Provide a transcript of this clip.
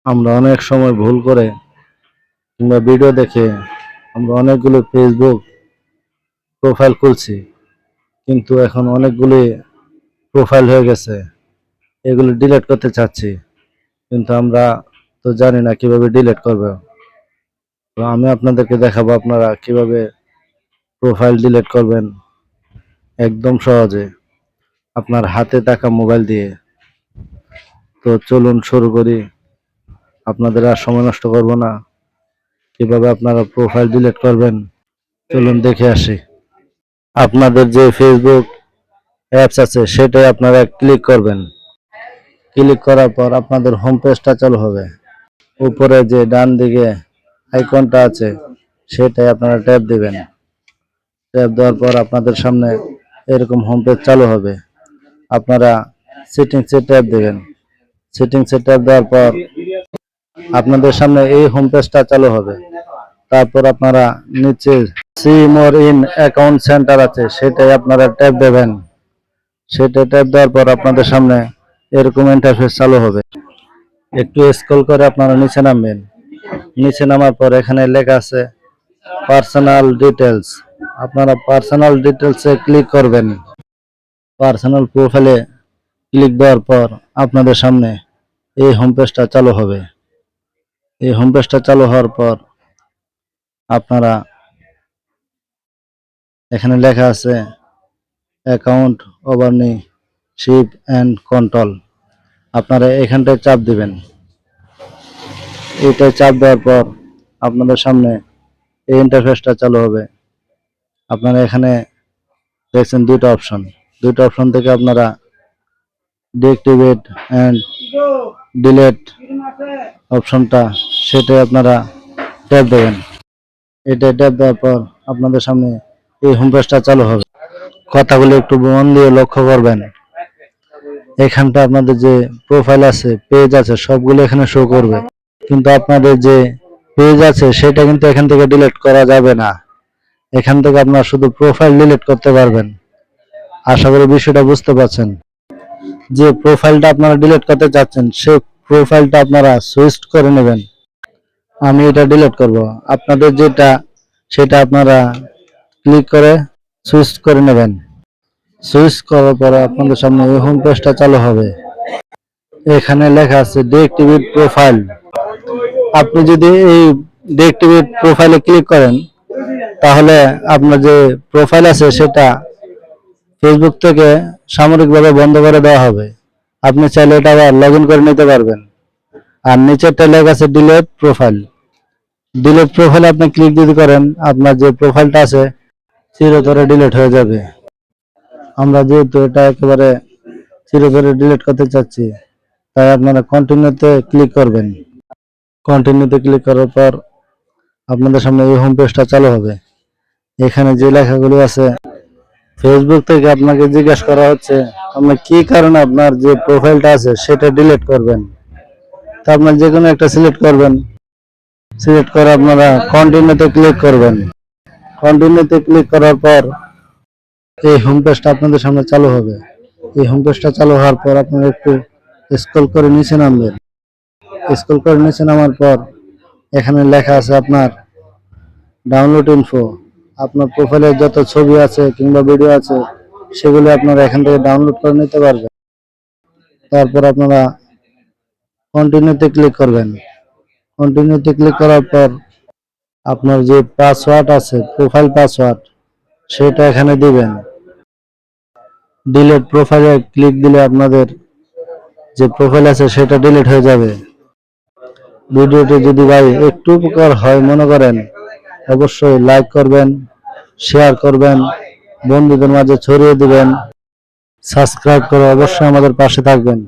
আমরা অনেক সময় ভুল করে কিংবা ভিডিও দেখে আমরা অনেকগুলো ফেসবুক প্রোফাইল খুলছি, কিন্তু এখন অনেকগুলি প্রোফাইল হয়ে গেছে। এগুলো ডিলিট করতে চাচ্ছি, কিন্তু আমরা তো জানি না কিভাবে ডিলিট করবে। তো আমি আপনাদেরকে দেখাবো আপনারা কিভাবে প্রোফাইল ডিলিট করবেন একদম সহজে আপনার হাতে থাকা মোবাইল দিয়ে। তো চলুন শুরু করি, আপনাদের আর সময় নষ্ট করব না। কিভাবে আপনারা প্রোফাইল ডিলিট করবেন চলুন দেখে আসি। আপনাদের যে ফেসবুক অ্যাপস আছে সেটাই আপনারা ক্লিক করবেন। ক্লিক করার পর আপনাদের হোম পেজটা চালু হবে। উপরে যে ডান দিকে আইকনটা আছে সেটাই আপনারা ট্যাপ দিবেন। ট্যাপ দেওয়ার পর আপনাদের সামনে এরকম হোম পেজ চালু হবে। আপনারা সেটিংসে ট্যাপ দিবেন। সেটিংসে ট্যাপ দেওয়ার পর আপনাদের সামনে এই হোম পেজটা চালু হবে। তারপর আপনারা নিচে see more in account centre আছে সেটাই আপনারা ট্যাপ দেবেন। সেটা ট্যাপ দেওয়ার পর আপনাদের সামনে এরকম ইন্টারফেস চালু হবে। একটু স্ক্রল করে আপনারা নিচে নামবেন। নিচে নামার পর এখানে লেখা আছে পার্সোনাল ডিটেলস। আপনারা পার্সোনাল ডিটেলসে ক্লিক করবেন। পার্সোনাল প্রোফাইলে ক্লিক দেওয়ার পর আপনাদের সামনে এই হোম পেজটা চালু হবে। এই হোম পেজটা চালু হওয়ার পর আপনারা এখানে লেখা আছে অ্যাকাউন্ট ওভারশিপ অ্যান্ড কন্ট্রোল। আপনারা এখানটায় চাপ দিবেন। এইটায় চাপ দেওয়ার পর আপনাদের সামনে এই ইন্টারফেসটা চালু হবে। আপনারা এখানে দেখছেন দুটো অপশন থেকে আপনারা ডিঅ্যাক্টিভেট অ্যান্ড ডিলিট অপশনটা সেটাই আপনারা ট্যাপ দেবেন। এটা ট্যাপ দেওয়ার পর আপনাদের সামনে এই হোম পেজটা চালু হবে। কথাগুলো একটু মন দিয়ে লক্ষ্য করবেন। এখানটা আপনাদের যে প্রোফাইল আছে, পেজ আছে, সবগুলো এখানে শো করবে, কিন্তু আপনাদের যে পেজ আছে সেটা কিন্তু এখান থেকে ডিলিট করা যাবে না। এখান থেকে আপনারা শুধু প্রোফাইল ডিলিট করতে পারবেন। আশা করি বিষয়টা বুঝতে পারছেন। যে প্রোফাইলটা আপনারা ডিলিট করতে চাচ্ছেন সেই প্রোফাইলটা আপনারা সুইচ করে নেবেন। আমি এটা ডিলিট করব, আপনাদের যেটা সেটা আপনারা ক্লিক করে সুইচ করে নেবেন। সুইচ করার পরে আপনাদের সামনে এই হোম পেজটা চালু হবে। এখানে লেখা আছে ডিঅ্যাক্টিভেট প্রোফাইল। আপনি যদি এই ডিঅ্যাক্টিভেট প্রোফাইলে ক্লিক করেন তাহলে আপনার যে প্রোফাইল আছে সেটা ফেসবুক থেকে সাময়িকভাবে বন্ধ করে দেওয়া হবে। আপনি চাইলে এটা আবার লগ ইন করে নিতে পারবেন। আর নিচেরটা লেখা আছে ডিলিট প্রোফাইল। ডিলিট প্রোফাইলে আপনি ক্লিক যদি করেন আপনার যে প্রোফাইলটা আছে চিরতরে ডিলিট হয়ে যাবে। আমরা যেহেতু এটা একেবারে চিরতরে ডিলিট করতে চাচ্ছি তাই আপনারা কন্টিনিউতে ক্লিক করবেন। কন্টিনিউতে ক্লিক করার পর আপনাদের সামনে এই হোম পেজটা চালু হবে। এখানে যে লেখাগুলো আছে ফেসবুক থেকে আপনাকে জিজ্ঞাসা করা হচ্ছে আপনি কি কারণে আপনার যে প্রোফাইলটা আছে সেটা ডিলিট করবেন। তা আপনার যে কোনো একটা সিলেক্ট করবেন। সিলেক্ট করে আপনারা কন্টিনিউতে ক্লিক করবেন। কন্টিনিউতে ক্লিক করার পর এই হোম পেজটা আপনাদের সামনে চালু হবে। এই হোম পেজটা চালু হওয়ার পর আপনারা একটু স্ক্রল করে নিচে নামবেন। স্ক্রল করে নিচে নামার পর এখানে লেখা আছে আপনার ডাউনলোড ইনফো। আপনার প্রোফাইলে যত ছবি আছে কিংবা ভিডিও আছে সেগুলো আপনারা এখান থেকে ডাউনলোড করে নিতে পারবেন। তারপর আপনারা কন্টিনিউতে ক্লিক করবেন। কন্টিনিউতে ক্লিক করার পর আপনার যে পাসওয়ার্ড আছে প্রোফাইল পাসওয়ার্ড সেটা এখানে দিবেন। ডিলিট প্রোফাইলে ক্লিক দিলে আপনাদের যে প্রোফাইল আছে সেটা ডিলিট হয়ে যাবে। ভিডিওটি যদি ভাই একটু উপকার হয় মনে করেন অবশ্যই লাইক করবেন, শেয়ার করবেন, বন্ধুদের মাঝে ছড়িয়ে দিবেন, সাবস্ক্রাইব করে অবশ্যই আমাদের পাশে থাকবেন।